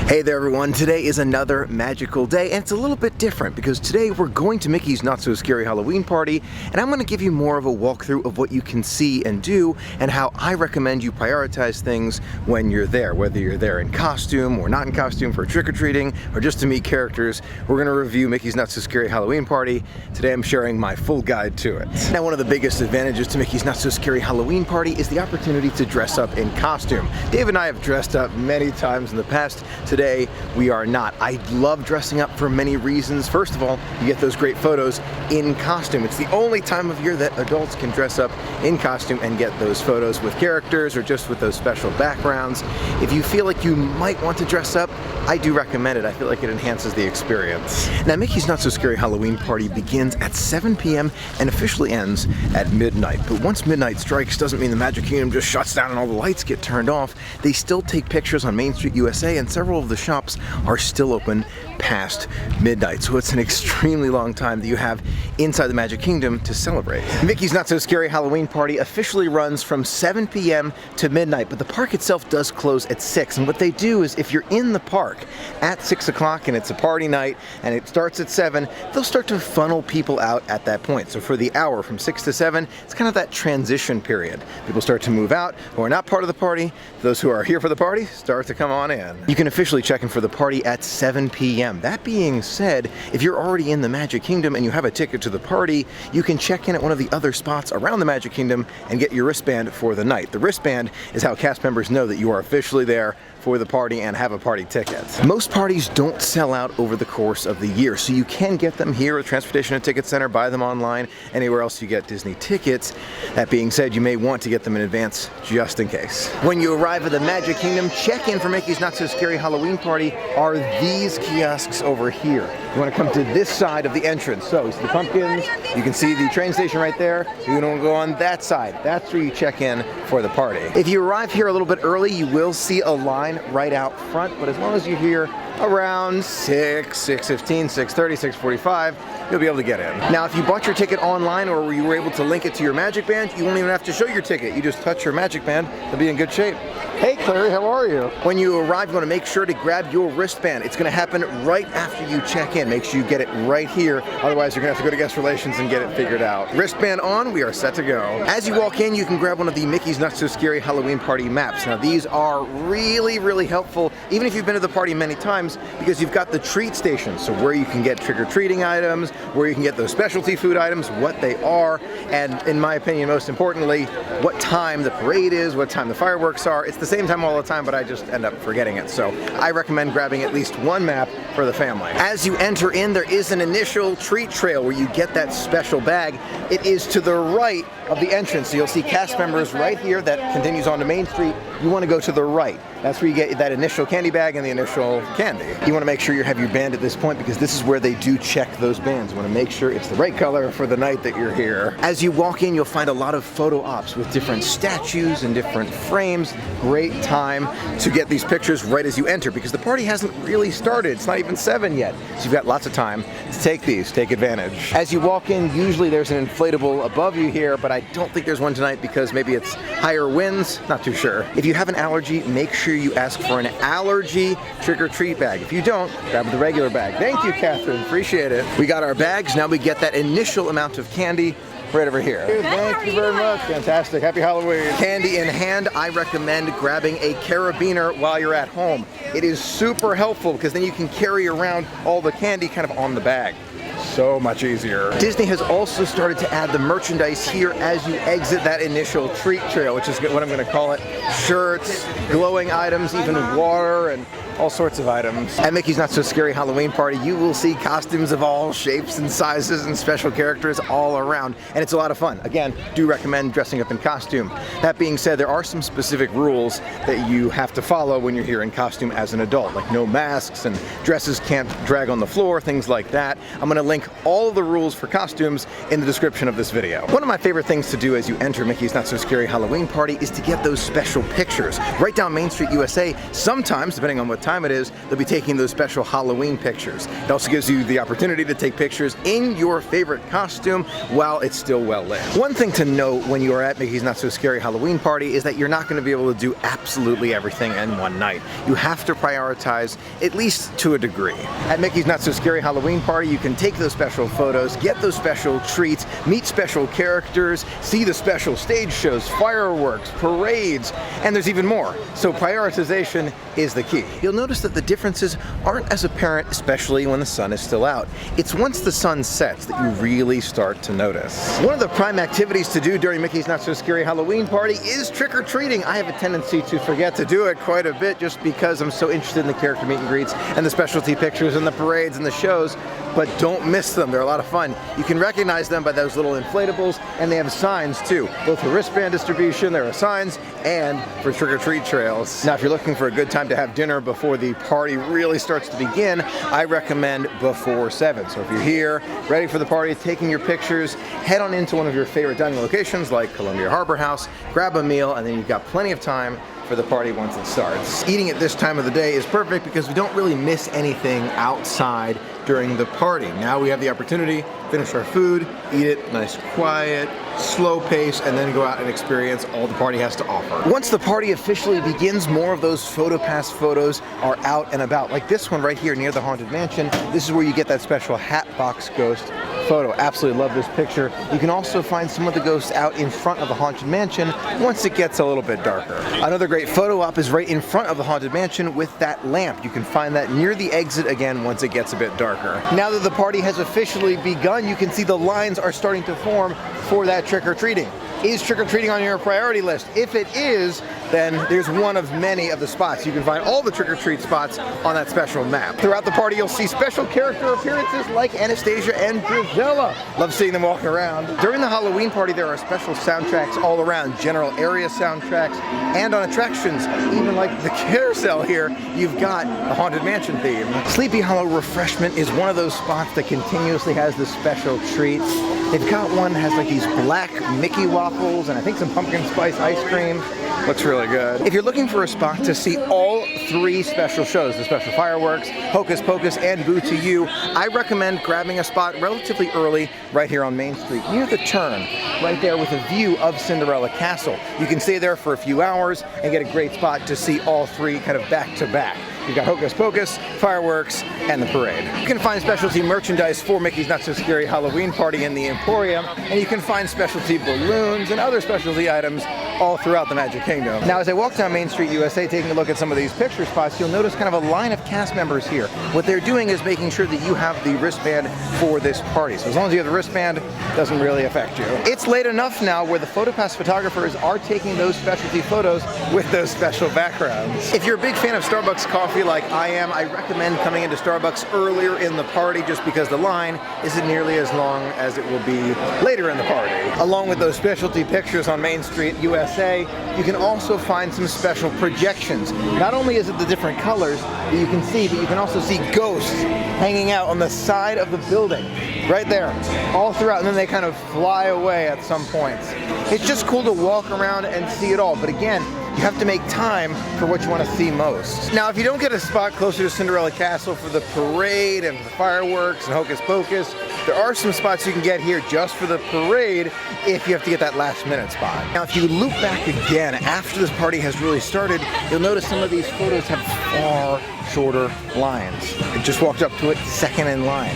Hey there everyone, today is another magical day and it's a little bit different because today we're going to Mickey's Not So Scary Halloween Party and I'm going to give you more of a walkthrough of what you can see and do and how I recommend you prioritize things when you're there, whether you're there in costume or not in costume for trick-or-treating or just to meet characters. We're going to review Mickey's Not So Scary Halloween Party. Today I'm sharing my full guide to it. Now one of the biggest advantages to Mickey's Not So Scary Halloween Party is the opportunity to dress up in costume. Dave and I have dressed up many times in the past. Today, we are not. I love dressing up for many reasons. First of all, you get those great photos in costume. It's the only time of year that adults can dress up in costume and get those photos with characters or just with those special backgrounds. If you feel like you might want to dress up, I do recommend it. I feel like it enhances the experience. Now, Mickey's Not So Scary Halloween Party begins at 7 p.m. and officially ends at midnight. But once midnight strikes, doesn't mean the Magic Kingdom just shuts down and all the lights get turned off. They still take pictures on Main Street USA and several of the shops are still open past midnight. So it's an extremely long time that you have inside the Magic Kingdom to celebrate. Mickey's Not So Scary Halloween Party officially runs from 7 p.m. to midnight, but the park itself does close at 6. And what they do is if you're in the park at 6 o'clock and it's a party night and it starts at 7, they'll start to funnel people out at that point. So for the hour from 6 to 7, it's kind of that transition period. People start to move out who are not part of the party. Those who are here for the party start to come on in. You can officially check in for the party at 7 p.m. That being said, if you're already in the Magic Kingdom and you have a ticket to the party, you can check in at one of the other spots around the Magic Kingdom and get your wristband for the night. The wristband is how cast members know that you are officially there for the party and have a party ticket. Most parties don't sell out over the course of the year, so you can get them here at Transportation and Ticket Center, buy them online, anywhere else you get Disney tickets. That being said, you may want to get them in advance just in case. When you arrive at the Magic Kingdom, check in for Mickey's Not So Scary Halloween Party are these kiosks over here. You want to come to this side of the entrance. So you see the pumpkins, you can see the train station right there. You want to go on that side. That's where you check in for the party. If you arrive here a little bit early, you will see a line right out front, but as long as you're here around 6, 6:15, 6:30, 6:45, you'll be able to get in. Now, if you bought your ticket online or you were able to link it to your Magic Band, you won't even have to show your ticket. You just touch your Magic Band, you'll be in good shape. Hey Clary, how are you? When you arrive, you want to make sure to grab your wristband. It's going to happen right after you check in. Make sure you get it right here, otherwise you're going to have to go to guest relations and get it figured out. Wristband on, we are set to go. As you walk in, you can grab one of the Mickey's Not So Scary Halloween Party maps. Now these are really, really helpful, even if you've been to the party many times, because you've got the treat stations, so where you can get trick-or-treating items, where you can get those specialty food items, what they are, and in my opinion, most importantly, what time the parade is, what time the fireworks are. It's the same time all the time, but I just end up forgetting it. So I recommend grabbing at least one map for the family. As you enter in, there is an initial treat trail where you get that special bag. It is to the right of the entrance. So you'll see cast members right here that continues on to Main Street. You want to go to the right. That's where you get that initial candy bag and the initial candy. You want to make sure you have your band at this point because this is where they do check those bands. You want to make sure it's the right color for the night that you're here. As you walk in, you'll find a lot of photo ops with different statues and different frames. Great time to get these pictures right as you enter because the party hasn't really started. It's not even 7 yet. So you've got lots of time to take these, take advantage. As you walk in, usually there's an inflatable above you here, but I don't think there's one tonight because maybe it's higher winds, not too sure. If you have an allergy, make sure you ask for an allergy trick-or-treat bag. If you don't, grab the regular bag. Thank you, Catherine, appreciate it. We got our bags, now we get that initial amount of candy right over here. Thank you very much. Fantastic. Happy Halloween. Candy in hand, I recommend grabbing a carabiner while you're at home. It is super helpful because then you can carry around all the candy kind of on the bag. So much easier. Disney has also started to add the merchandise here as you exit that initial treat trail, which is what I'm going to call it. Shirts, glowing items, even water, and all sorts of items. At Mickey's Not So Scary Halloween Party, you will see costumes of all shapes and sizes and special characters all around, and it's a lot of fun. Again, do recommend dressing up in costume. That being said, there are some specific rules that you have to follow when you're here in costume as an adult, like no masks and dresses can't drag on the floor, things like that. I'm going to link link all of the rules for costumes in the description of this video. One of my favorite things to do as you enter Mickey's Not So Scary Halloween Party is to get those special pictures. Right down Main Street, USA, sometimes, depending on what time it is, they'll be taking those special Halloween pictures. It also gives you the opportunity to take pictures in your favorite costume while it's still well lit. One thing to note when you are at Mickey's Not So Scary Halloween Party is that you're not going to be able to do absolutely everything in one night. You have to prioritize, at least to a degree. At Mickey's Not So Scary Halloween Party, you can take those special photos, get those special treats, meet special characters, see the special stage shows, fireworks, parades, and there's even more. So prioritization is the key. You'll notice that the differences aren't as apparent, especially when the sun is still out. It's once the sun sets that you really start to notice. One of the prime activities to do during Mickey's Not So Scary Halloween Party is trick-or-treating. I have a tendency to forget to do it quite a bit just because I'm so interested in the character meet and greets and the specialty pictures and the parades and the shows, but don't miss them. They're a lot of fun. You can recognize them by those little inflatables, and they have signs too, both for wristband distribution, there are signs, and for trick-or-treat trails. Now, if you're looking for a good time to have dinner before the party really starts to begin, I recommend before 7. So if you're here, ready for the party, taking your pictures, head on into one of your favorite dining locations like Columbia Harbor House, grab a meal, and then you've got plenty of time for the party once it starts. Eating at this time of the day is perfect because we don't really miss anything outside during the party. Now we have the opportunity to finish our food, eat it nice, quiet, slow pace, and then go out and experience all the party has to offer. Once the party officially begins, more of those PhotoPass photos are out and about. Like this one right here near the Haunted Mansion. This is where you get that special Hatbox Ghost photo. Absolutely love this picture. You can also find some of the ghosts out in front of the Haunted Mansion once it gets a little bit darker. Another great photo op is right in front of the Haunted Mansion with that lamp. You can find that near the exit again once it gets a bit darker. Now that the party has officially begun, you can see the lines are starting to form for that trick-or-treating. Is trick-or-treating on your priority list? If it is, then there's one of many of the spots. You can find all the trick-or-treat spots on that special map. Throughout the party, you'll see special character appearances like Anastasia and Gisela. Love seeing them walking around. During the Halloween party, there are special soundtracks all around, general area soundtracks, and on attractions, even like the carousel here, you've got the Haunted Mansion theme. Sleepy Hollow Refreshment is one of those spots that continuously has the special treats. They've got one that has like these black Mickey waffles and I think some pumpkin spice ice cream. Looks really good. If you're looking for a spot to see all 3 special shows, the special fireworks, Hocus Pocus, and Boo to You, I recommend grabbing a spot relatively early right here on Main Street, near the turn, right there with a view of Cinderella Castle. You can stay there for a few hours and get a great spot to see all 3 kind of back to back. You've got Hocus Pocus, fireworks, and the parade. You can find specialty merchandise for Mickey's Not So Scary Halloween Party in the Emporium, and you can find specialty balloons and other specialty items all throughout the Magic Kingdom. Now, as I walk down Main Street, USA, taking a look at some of these picture spots, you'll notice kind of a line of cast members here. What they're doing is making sure that you have the wristband for this party. So as long as you have the wristband, it doesn't really affect you. It's late enough now where the PhotoPass photographers are taking those specialty photos with those special backgrounds. If you're a big fan of Starbucks coffee like I am, I recommend coming into Starbucks earlier in the party just because the line isn't nearly as long as it will be later in the party. Along with those specialty pictures on Main Street, USA, you can also find some special projections. Not only is it the different colors that you can see, but you can also see ghosts hanging out on the side of the building, right there, all throughout, and then they kind of fly away at some points. It's just cool to walk around and see it all, but again, you have to make time for what you want to see most. Now, if you don't get a spot closer to Cinderella Castle for the parade and the fireworks and Hocus Pocus, there are some spots you can get here just for the parade if you have to get that last minute spot. Now, if you loop back again after this party has really started, you'll notice some of these photos have far shorter lines. I just walked up to it, second in line.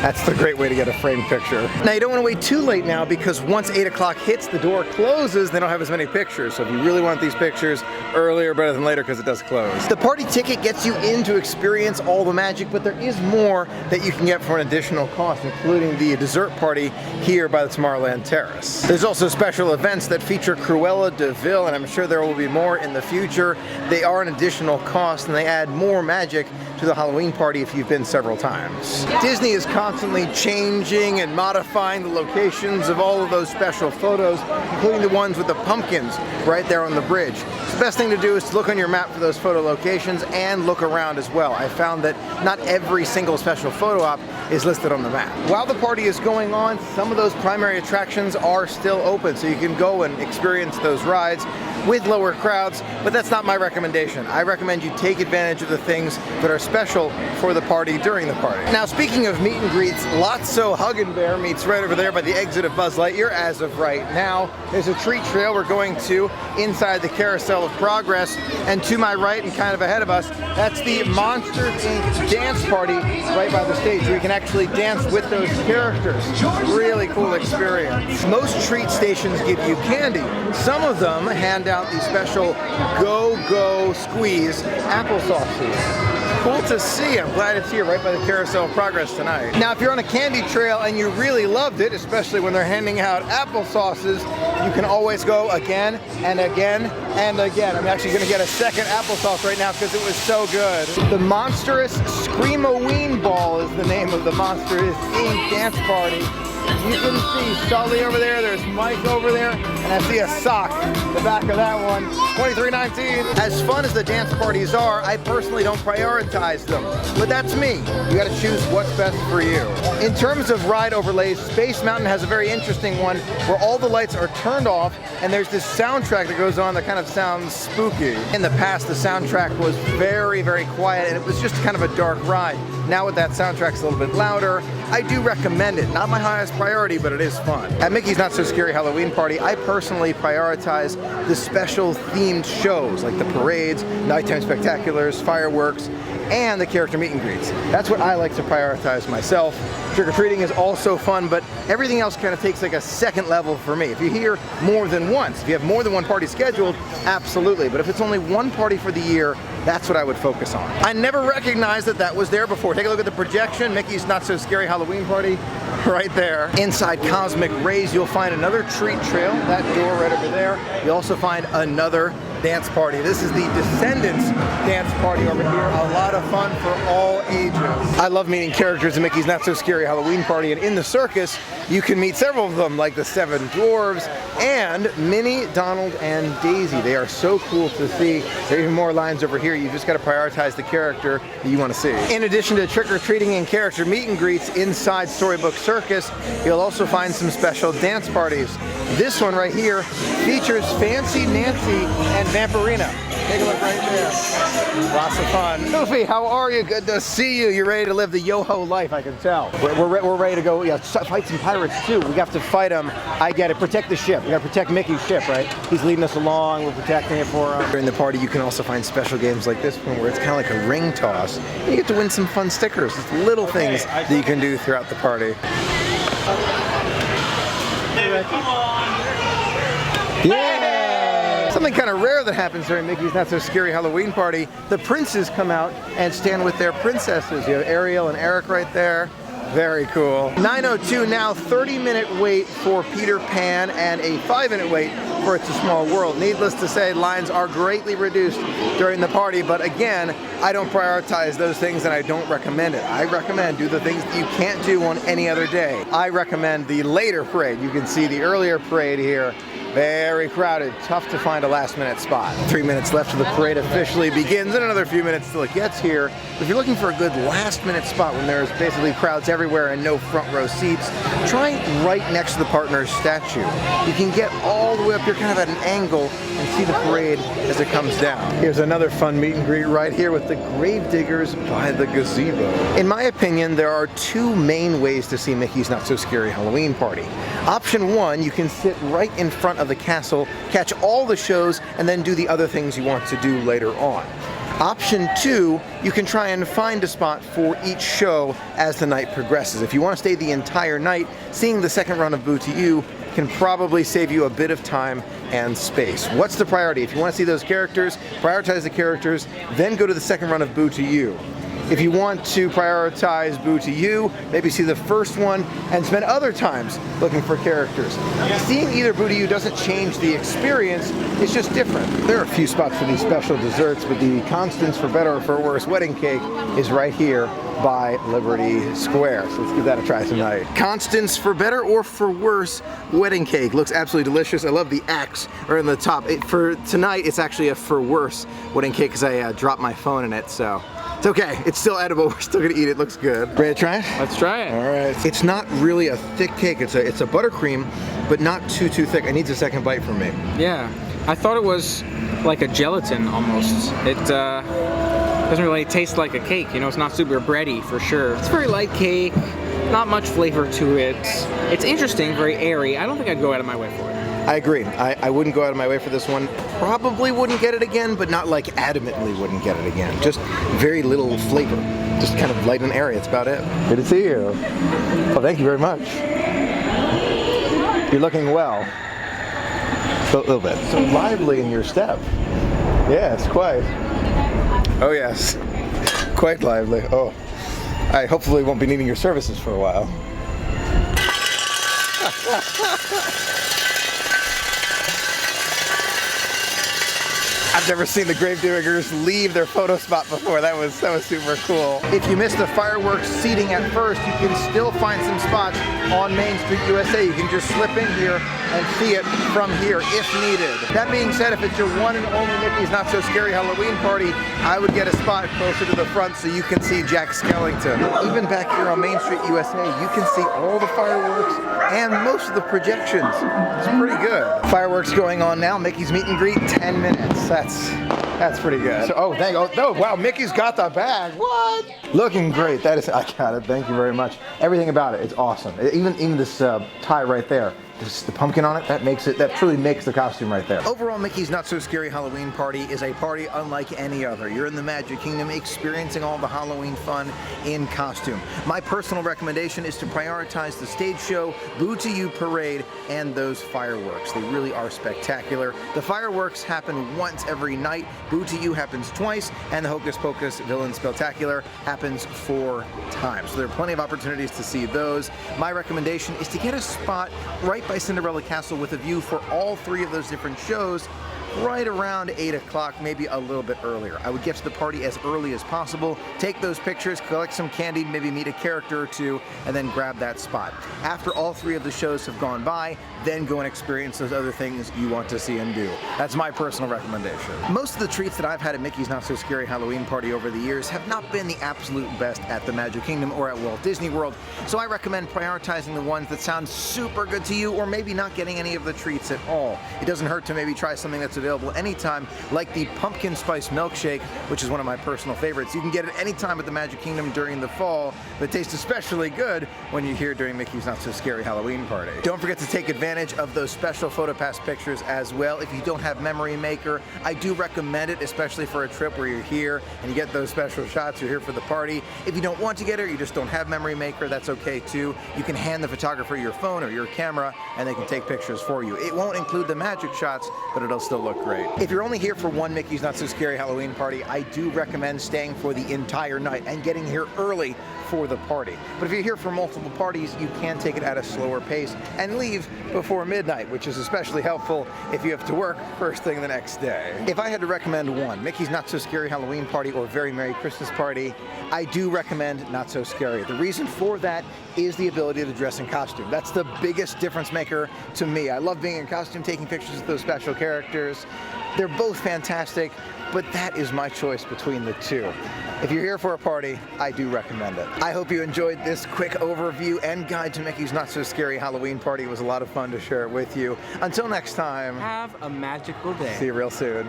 That's the great way to get a framed picture. Now, you don't want to wait too late now because once 8 o'clock hits, the door closes, they don't have as many pictures. So if you really want these pictures, earlier better than later because it does close. The party ticket gets you in to experience all the magic, but there is more that you can get for an additional cost, including the dessert party here by the Tomorrowland Terrace. There's also special events that feature Cruella de Vil, and I'm sure there will be more in the future. They are an additional cost and they add more magic to the Halloween party if you've been several times. Disney is constantly changing and modifying the locations of all of those special photos, including the ones with the pumpkins right there on the bridge. So the best thing to do is to look on your map for those photo locations and look around as well. I found that not every single special photo op is listed on the map. While the party is going on, some of those primary attractions are still open, so you can go and experience those rides with lower crowds, but that's not my recommendation. I recommend you take advantage of the things that are special for the party during the party. Now, speaking of meet and greets, Lotso Hug and Bear meets right over there by the exit of Buzz Lightyear as of right now. There's a treat trail we're going to inside the Carousel of Progress, and to my right and kind of ahead of us, that's the Monsters Inc. dance party right by the stage where you can actually dance with those characters. Really cool experience. Most treat stations give you candy. Some of them hand out the special Go Squeeze applesauces. Cool to see. I'm glad it's here right by the Carousel of Progress tonight. Now, if you're on a candy trail and you really loved it, especially when they're handing out applesauces, you can always go again and again and again. I'm actually going to get a second applesauce right now because it was so good. The Monstrous Scream-O-Ween Ball is the name of the Monsters Inc. dance party. You can see Sully over there, there's Mike over there, and I see a sock in the back of that one. $23.19. As fun as the dance parties are, I personally don't prioritize them. But that's me. You gotta choose what's best for you. In terms of ride overlays, Space Mountain has a very interesting one where all the lights are turned off and there's this soundtrack that goes on that kind of sounds spooky. In the past, the soundtrack was very, very quiet and it was just kind of a dark ride. Now with that soundtrack's a little bit louder, I do recommend it. Not my highest priority, but it is fun. At Mickey's Not So Scary Halloween Party, I personally prioritize the special themed shows like the parades, nighttime spectaculars, fireworks, and the character meet and greets. That's what I like to prioritize myself. Trick-or-treating is also fun, but everything else kind of takes like a second level for me. If you're here more than once, if you have more than one party scheduled, absolutely. But if it's only one party for the year, that's what I would focus on. I never recognized that that was there before. Take a look at the projection, Mickey's Not So Scary Halloween Party, right there. Inside Cosmic Rays, you'll find another treat trail, that door right over there. You'll also find another dance party. This is the Descendants dance party over here. A lot of fun for all ages. I love meeting characters in Mickey's Not So Scary Halloween Party, and in the circus, you can meet several of them, like the Seven Dwarves and Minnie, Donald, and Daisy. They are so cool to see. There are even more lines over here. You just got to prioritize the character that you want to see. In addition to trick-or-treating and character meet and greets inside Storybook Circus, you'll also find some special dance parties. This one right here features Fancy Nancy and Vampirina. Take a look right there. Lots of fun. Goofy, how are you? Good to see you. You're ready to live the yo-ho life, I can tell. We're ready to go, yeah, fight some pirates too. We have to fight them. I get it. Protect the ship. We got to protect Mickey's ship, right? He's leading us along. We're protecting it for him. During the party, you can also find special games like this one where it's kind of like a ring toss. You get to win some fun stickers. It's little things that you can do throughout the party. Come on. Yeah! Something kind of rare that happens during Mickey's Not So Scary Halloween Party. The princes come out and stand with their princesses. You have Ariel and Eric right there. Very cool. 9:02 now, 30-minute wait for Peter Pan and a 5-minute wait for It's a Small World. Needless to say, lines are greatly reduced during the party, but again, I don't prioritize those things and I don't recommend it. I recommend do the things that you can't do on any other day. I recommend the later parade. You can see the earlier parade here. Very crowded, tough to find a last-minute spot. 3 minutes left till the parade officially begins, and another few minutes till it gets here. If you're looking for a good last-minute spot when there's basically crowds everywhere and no front row seats, try right next to the partner's statue. You can get all the way up here kind of at an angle and see the parade as it comes down. Here's another fun meet and greet right here with the Gravediggers by the gazebo. In my opinion, there are two main ways to see Mickey's Not So Scary Halloween Party. Option one, you can sit right in front of the castle, catch all the shows, and then do the other things you want to do later on. Option two, you can try and find a spot for each show as the night progresses. If you want to stay the entire night, seeing the second run of Boo to You can probably save you a bit of time and space. What's the priority? If you want to see those characters, prioritize the characters, then go to the second run of Boo to You. If you want to prioritize Boo to You, maybe see the first one and spend other times looking for characters. Seeing either Boo to You doesn't change the experience, it's just different. There are a few spots for these special desserts, but the Constance for Better or for Worse wedding cake is right here by Liberty Square. So let's give that a try tonight. Constance for Better or for Worse wedding cake. Looks absolutely delicious. I love the X right on the top. For tonight, it's actually a for worse wedding cake because I dropped my phone in it, so It's okay. It's still edible. We're still gonna eat it. Looks good. Ready to try it? Let's try it. All right. It's not really a thick cake. It's a buttercream, but not too thick. It needs a second bite from me. Yeah, I thought it was like a gelatin almost. It doesn't really taste like a cake. You know, it's not super bready for sure. It's a very light cake. Not much flavor to it. It's interesting, very airy. I don't think I'd go out of my way for it. I agree. I wouldn't go out of my way for this one. Probably wouldn't get it again, but not like adamantly wouldn't get it again. Just very little flavor. Just kind of light and airy. That's about it. Good to see you. Oh, thank you very much. You're looking well. A little bit. So lively in your step. Yes, quite. Oh yes, quite lively. Oh, I hopefully won't be needing your services for a while. I've never seen the gravediggers leave their photo spot before. That was super cool. If you missed the fireworks seating at first, you can still find some spots on Main Street, USA. You can just slip in here and see it from here if needed. That being said, if it's your one and only Mickey's Not So Scary Halloween party, I would get a spot closer to the front so you can see Jack Skellington. Even back here on Main Street, USA, you can see all the fireworks and most of the projections. It's pretty good. Fireworks going on now. Mickey's meet and greet, 10 minutes. That's pretty good. So, oh, no, wow, Mickey's got the bag. What? Looking great. That is, I got it. Thank you very much. Everything about it, it's awesome. Even this tie right there. The pumpkin on it, that truly makes the costume right there. Overall, Mickey's Not So Scary Halloween Party is a party unlike any other. You're in the Magic Kingdom experiencing all the Halloween fun in costume. My personal recommendation is to prioritize the stage show, Boo to You parade, and those fireworks. They really are spectacular. The fireworks happen once every night, Boo to You happens twice, and the Hocus Pocus Villain Spectacular happens 4 times. So there are plenty of opportunities to see those. My recommendation is to get a spot right by Cinderella Castle with a view for all 3 of those different shows right around 8 o'clock, maybe a little bit earlier. I would get to the party as early as possible, take those pictures, collect some candy, maybe meet a character or 2, and then grab that spot. After all 3 of the shows have gone by, then go and experience those other things you want to see and do. That's my personal recommendation. Most of the treats that I've had at Mickey's Not So Scary Halloween Party over the years have not been the absolute best at the Magic Kingdom or at Walt Disney World, so I recommend prioritizing the ones that sound super good to you or maybe not getting any of the treats at all. It doesn't hurt to maybe try something that's available anytime, like the pumpkin spice milkshake, which is one of my personal favorites. You can get it anytime at the Magic Kingdom during the fall, but it tastes especially good when you're here during Mickey's Not So Scary Halloween Party. Don't forget to take advantage of those special PhotoPass pictures as well. If you don't have Memory Maker, I do recommend it, especially for a trip where you're here and you get those special shots, you're here for the party. If you don't want to get it, you just don't have Memory Maker, that's okay too. You can hand the photographer your phone or your camera and they can take pictures for you. It won't include the magic shots, but it'll still look great. If you're only here for one Mickey's Not So Scary Halloween Party, I do recommend staying for the entire night and getting here early for the party. But if you're here for multiple parties, you can take it at a slower pace and leave before midnight, which is especially helpful if you have to work first thing the next day. If I had to recommend one, Mickey's Not So Scary Halloween Party or Very Merry Christmas Party, I do recommend Not So Scary. The reason for that is the ability to dress in costume. That's the biggest difference maker to me. I love being in costume, taking pictures with those special characters. They're both fantastic, but that is my choice between the 2. If you're here for a party, I do recommend it. I hope you enjoyed this quick overview and guide to Mickey's Not So Scary Halloween Party. It was a lot of fun to share it with you. Until next time, Have a magical day. see you real soon.